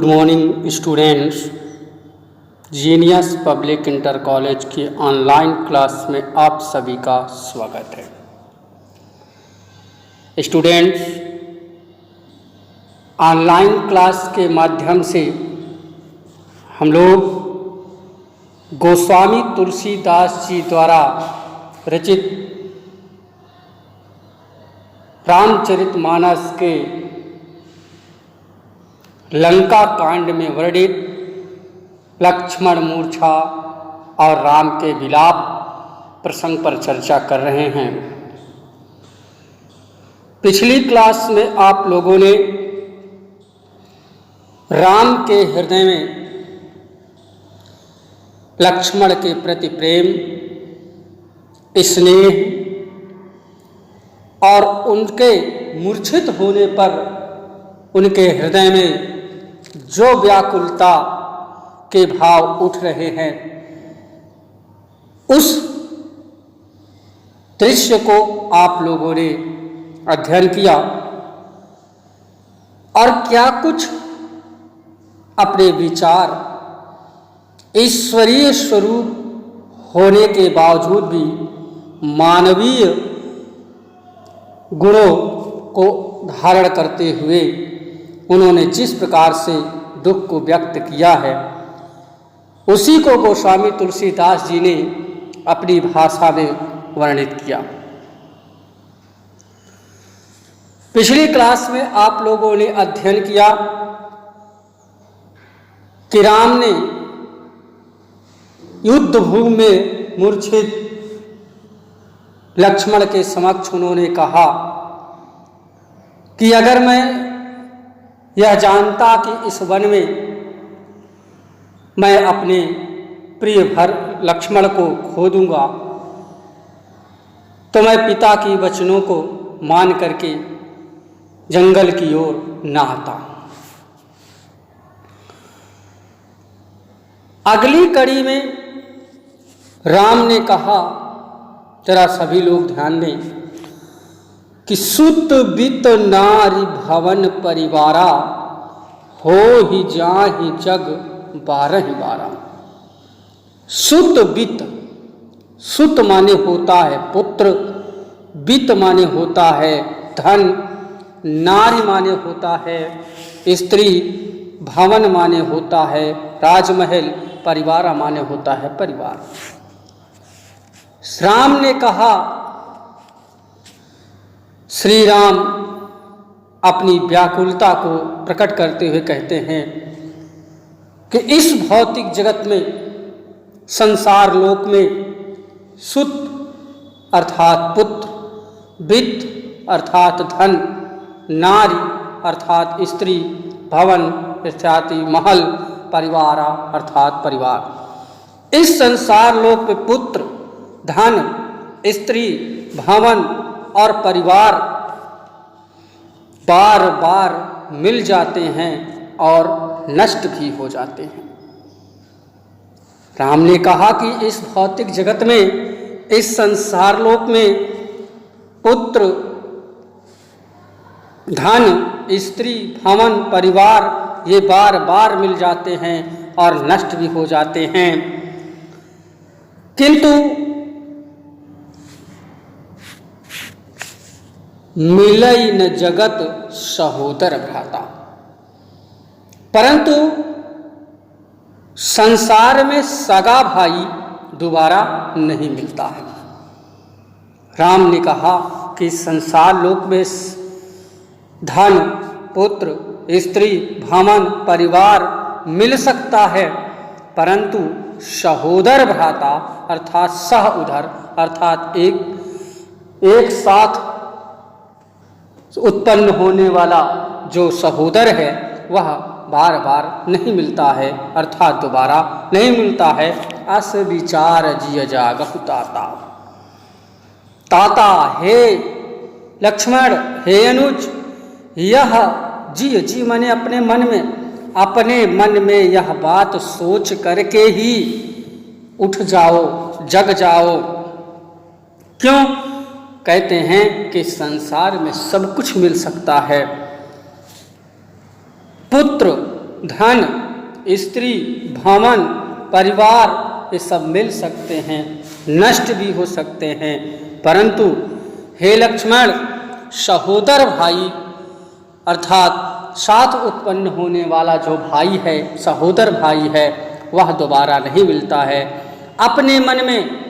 Good morning students. Genius public inter college की online class में आप सभी का स्वागत है। स्टूडेंट्स, ऑनलाइन क्लास के माध्यम से हम लोग गोस्वामी तुलसीदास जी द्वारा रचित रामचरितमानस के लंका कांड में वर्णित लक्ष्मण मूर्छा और राम के विलाप प्रसंग पर चर्चा कर रहे हैं। पिछली क्लास में आप लोगों ने राम के हृदय में लक्ष्मण के प्रति प्रेम, स्नेह और उनके मूर्छित होने पर उनके हृदय में जो व्याकुलता के भाव उठ रहे हैं, उस दृश्य को आप लोगों ने अध्ययन किया और क्या कुछ अपने विचार ईश्वरीय स्वरूप होने के बावजूद भी मानवीय गुणों को धारण करते हुए उन्होंने जिस प्रकार से दुख को व्यक्त किया है, उसी को गोस्वामी तुलसीदास जी ने अपनी भाषा में वर्णित किया। पिछली क्लास में आप लोगों ने अध्ययन किया कि राम ने युद्ध भूमि में मूर्छित लक्ष्मण के समक्ष उन्होंने कहा कि अगर मैं यह जानता कि इस वन में मैं अपने प्रिय भर लक्ष्मण को खो दूंगा, तो मैं पिता की वचनों को मान करके जंगल की ओर न आता। अगली कड़ी में राम ने कहा, जरा सभी लोग ध्यान दें, कि सुत बित नारी भवन परिवारा, हो ही जाहि जग बारह बारह। सुत बित, सुत माने होता है पुत्र, बित माने होता है धन, नारी माने होता है स्त्री, भवन माने होता है राजमहल, परिवार माने होता है परिवार। राम ने कहा, श्री राम अपनी व्याकुलता को प्रकट करते हुए कहते हैं कि इस भौतिक जगत में, संसार लोक में सुत अर्थात पुत्र, वित्त अर्थात धन, नारी अर्थात स्त्री, भवन अर्थात महल, परिवार अर्थात परिवार। इस संसार लोक में पुत्र, धन, स्त्री, भवन और परिवार बार बार मिल जाते हैं और नष्ट भी हो जाते हैं। राम ने कहा कि इस भौतिक जगत में, इस संसार लोक में पुत्र, धन, स्त्री, भवन, परिवार ये बार बार मिल जाते हैं और नष्ट भी हो जाते हैं, किंतु मिलई न जगत सहोदर भ्राता। परंतु संसार में सगा भाई दोबारा नहीं मिलता है। राम ने कहा कि संसार लोक में धन, पुत्र, स्त्री, भवन, परिवार मिल सकता है, परंतु सहोदर भ्राता अर्थात सह उधर अर्थात एक साथ उत्पन्न होने वाला जो सहोदर है वह बार बार नहीं मिलता है, अर्थात दोबारा नहीं मिलता है। अस विचार जिय जागहु ताता। ताता, हे लक्ष्मण, हे अनुज, यह जिय, जी माने अपने मन में यह बात सोच करके ही उठ जाओ, जग जाओ। क्यों? कहते हैं कि संसार में सब कुछ मिल सकता है, पुत्र, धन, स्त्री, भवन, परिवार ये सब मिल सकते हैं, नष्ट भी हो सकते हैं, परंतु हे लक्ष्मण, सहोदर भाई अर्थात साथ उत्पन्न होने वाला जो भाई है, सहोदर भाई है, वह दोबारा नहीं मिलता है। अपने मन में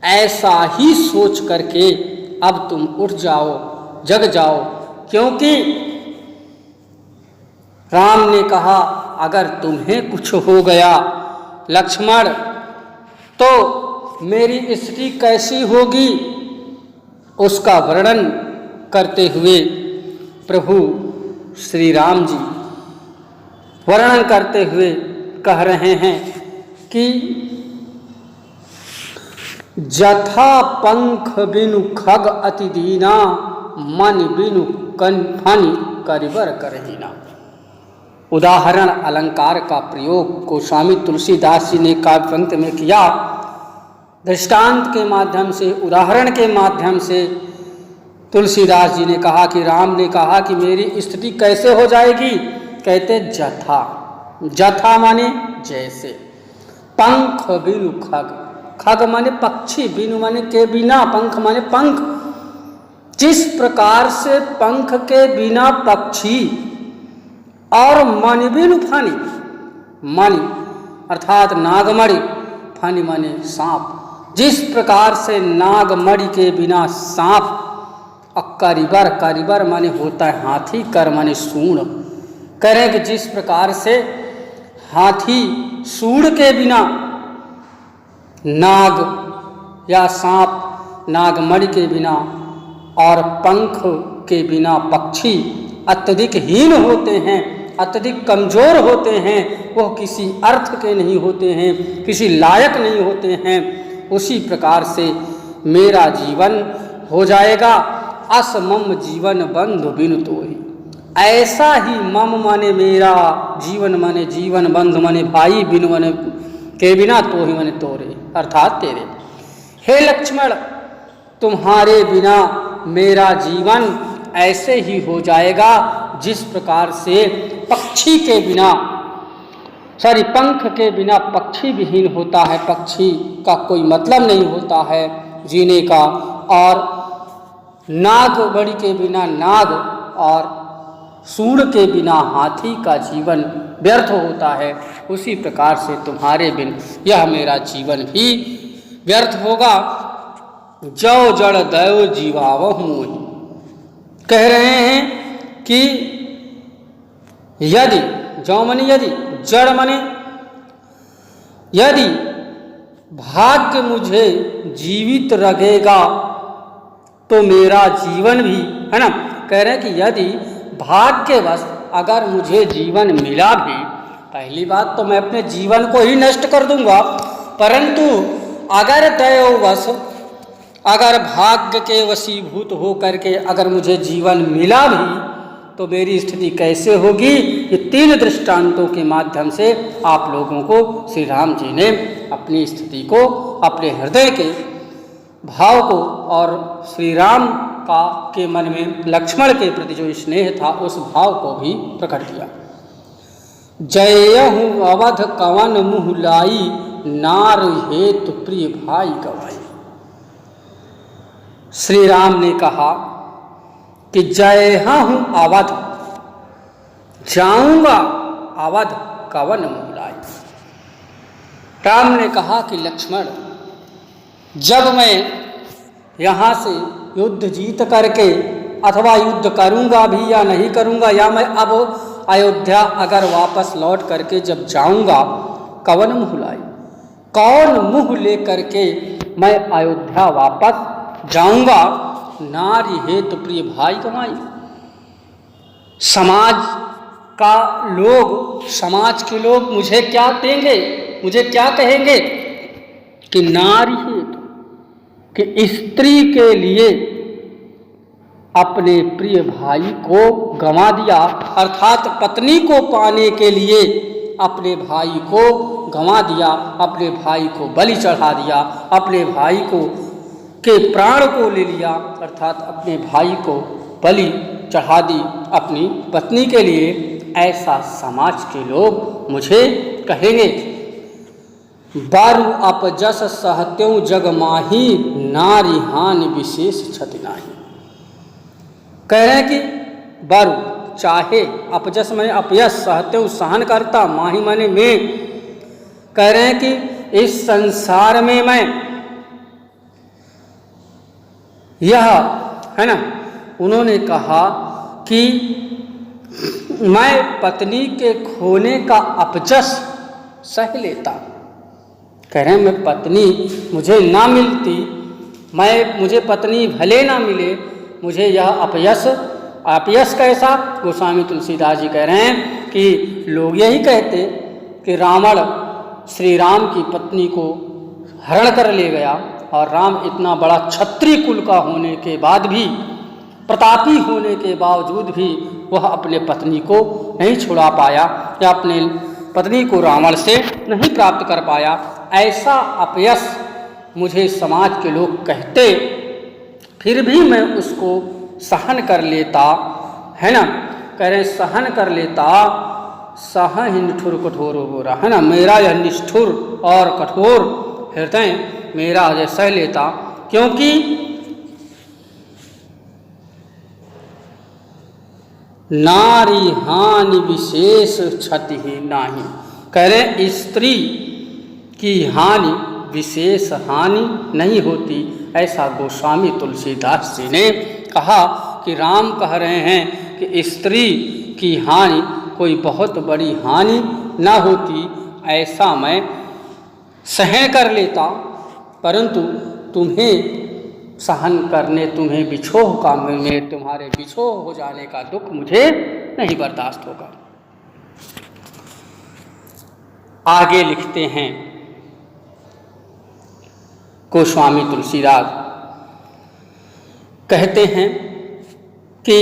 ऐसा ही सोच करके अब तुम उठ जाओ, जग जाओ, क्योंकि राम ने कहा अगर तुम्हें कुछ हो गया लक्ष्मण तो मेरी स्थिति कैसी होगी, उसका वर्णन करते हुए प्रभु श्री राम जी वर्णन करते हुए कह रहे हैं कि जथा पंख बिनु खग अति दीना, मन बिनु फन करिबर करहीना। उदाहरण अलंकार का प्रयोग गोस्वामी तुलसीदास जी ने काव्यवंत में किया। दृष्टांत के माध्यम से, उदाहरण के माध्यम से तुलसीदास जी ने कहा कि राम ने कहा कि मेरी स्थिति कैसे हो जाएगी। कहते जथा, जथा माने जैसे, पंख बिनु खग, खग माने पक्षी, बिनु माने के बिना, पंख माने पंख। जिस प्रकार से पंख के बिना पक्षी और मणि बिनु फनी, मणि अर्थात नागमणि, फनी माने सांप, जिस प्रकार से नागमणि के बिना सांप, करिबर, करिबर माने होता है हाथी, कर माने सूंड, कह रहे हैं कि जिस प्रकार से हाथी सूंड के बिना, नाग या सांप नागमणि के बिना और पंख के बिना पक्षी अत्यधिक हीन होते हैं, अत्यधिक कमजोर होते हैं, वह किसी अर्थ के नहीं होते हैं, किसी लायक नहीं होते हैं, उसी प्रकार से मेरा जीवन हो जाएगा। अस मम जीवन बंधु बिनु तोहि, ऐसा ही मम माने मेरा, जीवन माने जीवन, बंधु माने भाई, बिनु माने के बिना, तोहि माने तोरे अर्थात तेरे। हे लक्ष्मण, तुम्हारे बिना मेरा जीवन ऐसे ही हो जाएगा जिस प्रकार से पक्षी के बिना, पंख के बिना पक्षी विहीन होता है, पक्षी का कोई मतलब नहीं होता है जीने का, और नागमणि के बिना नाग और सूंड के बिना हाथी का जीवन व्यर्थ होता है, उसी प्रकार से तुम्हारे बिन यह मेरा जीवन भी व्यर्थ होगा। जौ जड़ दैव जीवावहु मोहि, कह रहे हैं कि यदि, जौ मने यदि, जड़ मने यदि भाग्य मुझे जीवित रखेगा तो मेरा जीवन भी, है ना, कह रहे हैं कि यदि भाग्यवश अगर मुझे जीवन मिला भी, पहली बात तो मैं अपने जीवन को ही नष्ट कर दूंगा, परंतु अगर दैववश, अगर भाग्य के वशीभूत हो करके अगर मुझे जीवन मिला भी तो मेरी स्थिति कैसे होगी, ये तीन दृष्टांतों के माध्यम से आप लोगों को श्री राम जी ने अपनी स्थिति को, अपने हृदय के भाव को और श्री राम के मन में लक्ष्मण के प्रति जो स्नेह था उस भाव को भी प्रकट किया। जयहु अवध कवन मुँह लाई, नार हेतु प्रिय भाई गवाई। श्री राम ने कहा कि जयहु अवध, जाऊंगा अवध कवन मुँह लाई। राम ने कहा कि लक्ष्मण, जब मैं यहाँ से युद्ध जीत करके अथवा युद्ध करूँगा भी या नहीं करूँगा, या मैं अब अयोध्या अगर वापस लौट करके जब जाऊँगा, कवन मुँह लाई, कौन मुँह ले करके मैं अयोध्या वापस जाऊँगा, नारी हेतु प्रिय भाई गवाई। समाज का लोग, समाज के लोग मुझे क्या देंगे, मुझे क्या कहेंगे कि नारी हेतु, कि स्त्री के लिए अपने प्रिय भाई को गंवा दिया, अर्थात पत्नी को पाने के लिए अपने भाई को गंवा दिया, अपने भाई को बलि चढ़ा दिया, अपने भाई को के प्राण को ले लिया, अर्थात अपने भाई को बलि चढ़ा दी अपनी पत्नी के लिए, ऐसा समाज के लोग मुझे कहेंगे। बारू अपजस सहत्यों जग माही, नारी हानि विशेष क्षति नाही। कह रहे हैं कि बारू चाहे, अपजस माने अपयश, सहत्यों सहन करता, माही माने मैं, कह रहे हैं कि इस संसार में मैं, यह है ना, उन्होंने कहा कि मैं पत्नी के खोने का अपजस सह लेता। कह रहे हैं मैं पत्नी मुझे ना मिलती, मुझे पत्नी भले ना मिले, मुझे यह अपयश कैसा? गोस्वामी तुलसीदास जी कह रहे हैं कि लोग यही कहते कि रावण श्री राम की पत्नी को हरण कर ले गया, और राम इतना बड़ा क्षत्रिय कुल का होने के बाद भी, प्रतापी होने के बावजूद भी वह अपने पत्नी को नहीं छुड़ा पाया, या अपने पत्नी को रावण से नहीं प्राप्त कर पाया। ऐसा अपयश मुझे समाज के लोग कहते, फिर भी मैं उसको सहन कर लेता, है ना। कह रहे सहन कर लेता, सह ही निठुर कठोर हो रहा, है ना। मेरा यह निष्ठुर और कठोर हृदय मेरा यह सह लेता, क्योंकि नारी हानि विशेष क्षति ही नाही। कह रहे स्त्री की हानि विशेष हानि नहीं होती, ऐसा गोस्वामी तुलसीदास जी ने कहा कि राम कह रहे हैं कि स्त्री की हानि कोई बहुत बड़ी हानि ना होती, ऐसा मैं सहन कर लेता, परंतु तुम्हें सहन करने, तुम्हें बिछोह का, में तुम्हारे बिछोह हो जाने का दुख मुझे नहीं बर्दाश्त होगा। आगे लिखते हैं गोस्वामी तुलसीदास, कहते हैं कि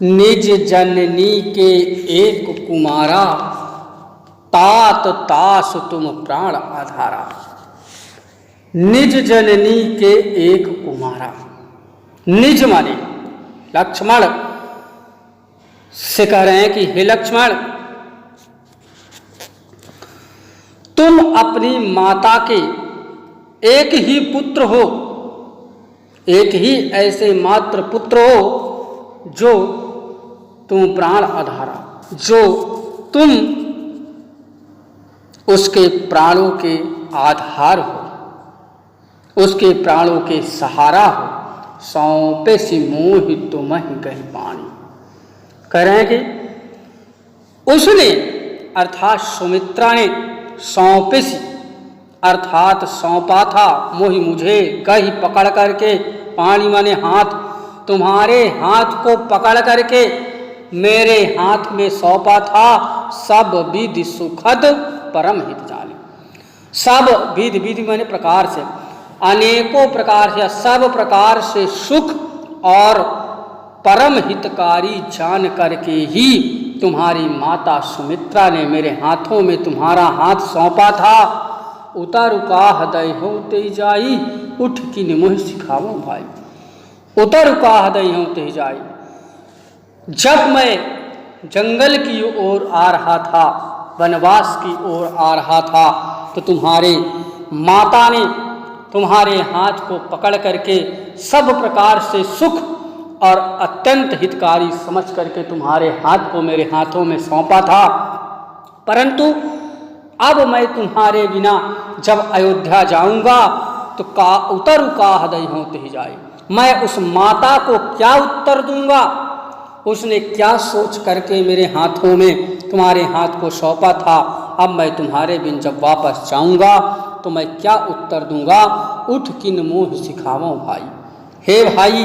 निज जननी के एक कुमारा, तात तास तुम प्राण आधारा। निज जननी के एक कुमारा, निज माने लक्ष्मण से कह रहे हैं कि हे लक्ष्मण, तुम अपनी माता के एक ही पुत्र हो, एक ही ऐसे मात्र पुत्र हो जो तुम प्राण आधारा, जो तुम उसके प्राणों के आधार हो, उसके प्राणों के सहारा हो। सौंपे सी मोहि तुमहि कहि पानी। कह रहे हैं कि उसने अर्थात सुमित्रा ने सौंपे सी अर्थात सौंपा था, मोहि मुझे, कही पकड़ करके, पानी माने हाथ, तुम्हारे हाथ को पकड़ करके मेरे हाथ में सौंपा था। सब विधि सुखद परम हित जाने। सब विधि माने प्रकार से, अनेकों प्रकार से, सब प्रकार से सुख और परम हितकारी जान करके ही तुम्हारी माता सुमित्रा ने मेरे हाथों में तुम्हारा हाथ सौंपा था। उतर उकाह दई हो ते जाई, उठ की निमुह सिखाओ भाई। उतर उकाह दई हो ते जाई। जब मैं जंगल की ओर आ रहा था, वनवास की ओर आ रहा था, तो तुम्हारे माता ने तुम्हारे हाथ को पकड़ करके सब प्रकार से सुख और अत्यंत हितकारी समझ करके तुम्हारे हाथ को मेरे हाथों में सौंपा था। परंतु अब मैं तुम्हारे बिना जब अयोध्या जाऊंगा तो उतर काह दई होते ही जाए। मैं उस माता को क्या उत्तर दूंगा? उसने क्या सोच करके मेरे हाथों में तुम्हारे हाथ को सौंपा था, अब मैं तुम्हारे बिन जब वापस जाऊंगा तो मैं क्या उत्तर दूंगा? उठ किन मोह सिखाओ भाई। हे भाई,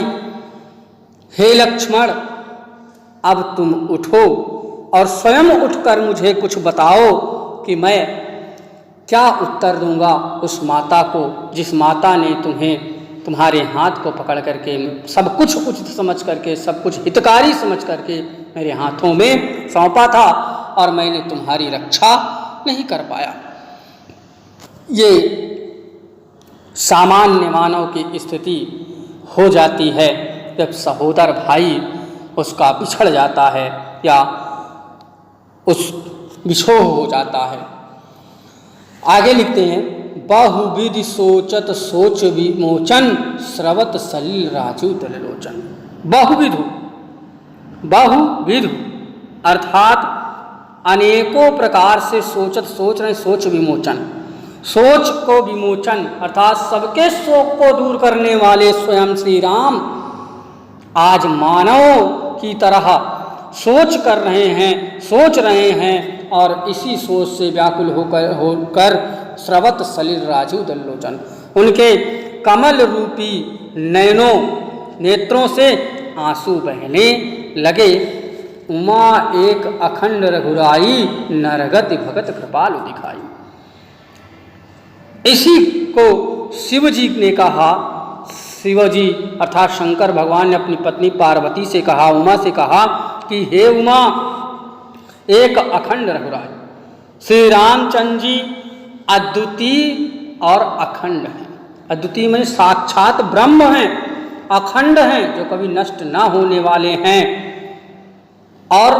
हे लक्ष्मण, अब तुम उठो और स्वयं उठकर मुझे कुछ बताओ कि मैं क्या उत्तर दूंगा उस माता को, जिस माता ने तुम्हें तुम्हारे हाथ को पकड़ करके सब कुछ उचित समझ करके, सब कुछ हितकारी समझ करके मेरे हाथों में सौंपा था और मैंने तुम्हारी रक्षा नहीं कर पाया। ये सामान्य मानव की स्थिति हो जाती है जब सहोदर भाई उसका बिछड़ जाता है या उस विछोह हो जाता है। आगे लिखते हैं, बहुविधि सोचत सोच विमोचन स्रवत सलिल राजू दललोचन। बहुविध अर्थात अनेकों प्रकार से सोच रहे, सोच विमोचन, सोच को विमोचन अर्थात सबके शोक को दूर करने वाले स्वयं श्री राम आज मानव की तरह सोच रहे हैं और इसी सोच से व्याकुल होकर स्रवत सलिल राजू दललोचन, उनके कमल रूपी नेत्रों से आंसू बहने लगे। उमा एक अखंड रघुराई नरगति भगत कृपालु दिखाई। इसी को शिव जी ने कहा, शिव जी अर्थात शंकर भगवान ने अपनी पत्नी पार्वती से कहा, उमा से कहा कि हे उमा, एक अखंड रघुराई, श्री रामचंद्र जी अद्वितीय और अखंड हैं। अद्वितीय में साक्षात ब्रह्म हैं, अखंड हैं जो कभी नष्ट ना होने वाले हैं, और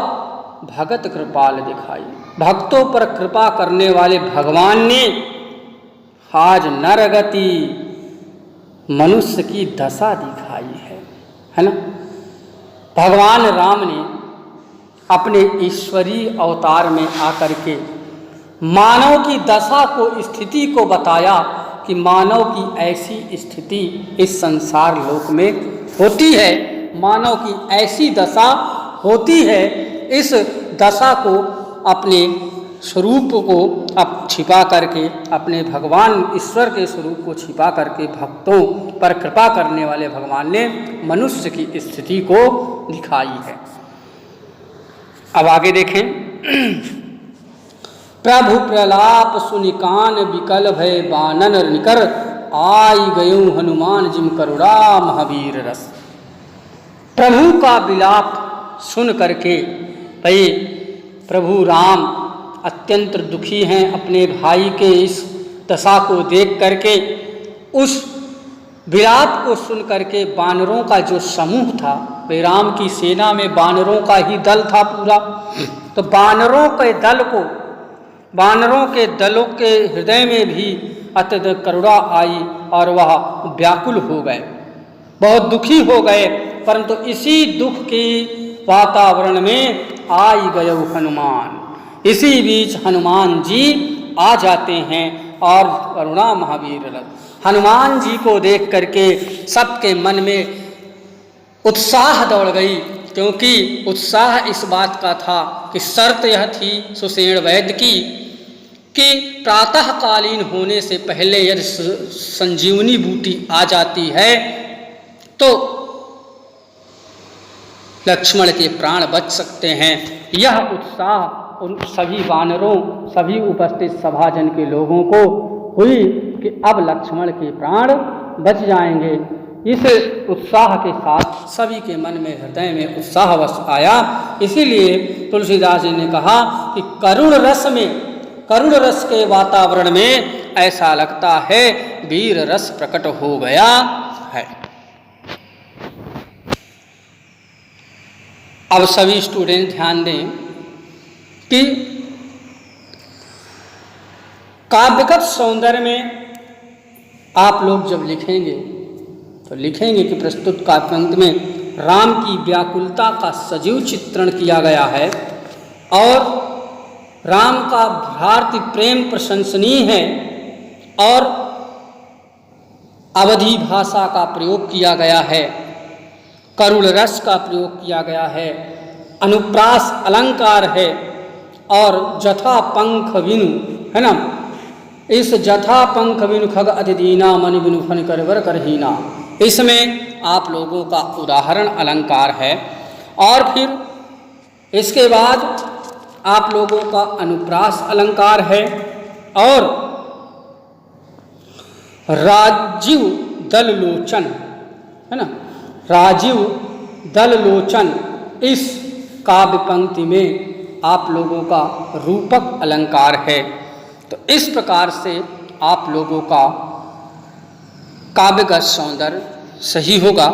भगत कृपाल दिखाई, भक्तों पर कृपा करने वाले भगवान ने आज नरगति मनुष्य की दशा दिखाई है ना। भगवान राम ने अपने ईश्वरीय अवतार में आकर के मानव की दशा को, स्थिति को बताया कि मानव की ऐसी स्थिति इस संसार लोक में होती है, मानव की ऐसी दशा होती है। इस दशा को अपने स्वरूप को अब छिपा करके, अपने भगवान ईश्वर के स्वरूप को छिपा करके भक्तों पर कृपा करने वाले भगवान ने मनुष्य की स्थिति को दिखाई है। अब आगे देखें, प्रभु प्रलाप सुनिकान विकल भय बानन निकर आई गयो हनुमान जिम करुणा महावीर रस। प्रभु का विलाप सुन करके भाई प्रभु राम अत्यंत दुखी हैं अपने भाई के इस दशा को देख करके। उस विलाप को सुन करके बानरों का जो समूह था, वे राम की सेना में बानरों का ही दल था पूरा, तो बानरों के दलों के हृदय में भी अत्यधिक करुणा आई और वह व्याकुल हो गए, बहुत दुखी हो गए। परंतु इसी दुख की वातावरण में आई गए हनुमान, इसी बीच हनुमान जी आ जाते हैं और करुणा महावीर रस। हनुमान जी को देख करके सबके मन में उत्साह दौड़ गई, क्योंकि उत्साह इस बात का था कि शर्त यह थी सुषेण वैद्य की कि प्रातःकालीन होने से पहले यदि संजीवनी बूटी आ जाती है तो लक्ष्मण के प्राण बच सकते हैं। यह उत्साह उन सभी वानरों, सभी उपस्थित सभाजन के लोगों को हुई कि अब लक्ष्मण के प्राण बच जाएंगे। इस उत्साह के साथ सभी के मन में, हृदय में उत्साहवश आया। इसीलिए तुलसीदास जी ने कहा कि करुण रस के वातावरण में ऐसा लगता है वीर रस प्रकट हो गया है। अब सभी स्टूडेंट ध्यान दें कि काव्यगत सौंदर्य में आप लोग जब लिखेंगे तो लिखेंगे कि प्रस्तुत काव्यांत में राम की व्याकुलता का सजीव चित्रण किया गया है और राम का भारतीय प्रेम प्रशंसनीय है और अवधी भाषा का प्रयोग किया गया है, करुण रस का प्रयोग किया गया है, अनुप्रास अलंकार है और जथा पंख विनु है ना। इस जथा पंख विनु खग अधिदीना मणि विनु फन करवर करहीना, इसमें आप लोगों का उदाहरण अलंकार है। और फिर इसके बाद आप लोगों का अनुप्रास अलंकार है और राजीव दल लोचन है ना, राजीव दल लोचन इस काव्य पंक्ति में आप लोगों का रूपक अलंकार है। तो इस प्रकार से आप लोगों का काव्यगत सौंदर्य सही होगा।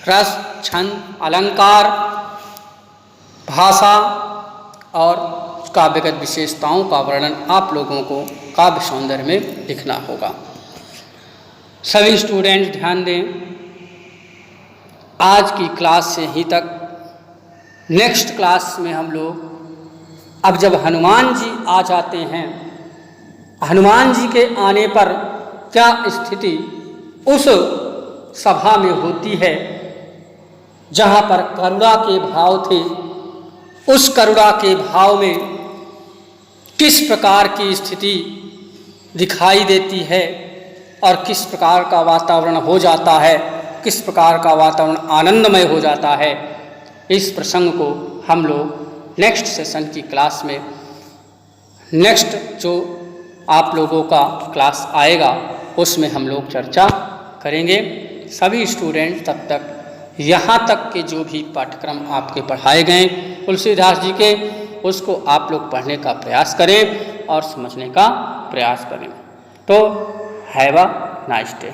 रस, छंद, अलंकार, भाषा और काव्यगत विशेषताओं का वर्णन आप लोगों को काव्य सौंदर्य में लिखना होगा। सभी स्टूडेंट ध्यान दें, आज की क्लास से यहीं तक। नेक्स्ट क्लास में हम लोग अब जब हनुमान जी आ जाते हैं, हनुमान जी के आने पर क्या स्थिति उस सभा में होती है जहाँ पर करुणा के भाव थे, उस करुणा के भाव में किस प्रकार की स्थिति दिखाई देती है और किस प्रकार का वातावरण हो जाता है, किस प्रकार का वातावरण आनंदमय हो जाता है, इस प्रसंग को हम लोग नेक्स्ट सेशन की क्लास में, नेक्स्ट जो आप लोगों का क्लास आएगा उसमें हम लोग चर्चा करेंगे। सभी स्टूडेंट तब तक यहाँ तक के जो भी पाठ्यक्रम आपके पढ़ाए गए तुलसीदास जी के, उसको आप लोग पढ़ने का प्रयास करें और समझने का प्रयास करें। तो हैव अ नाइस डे।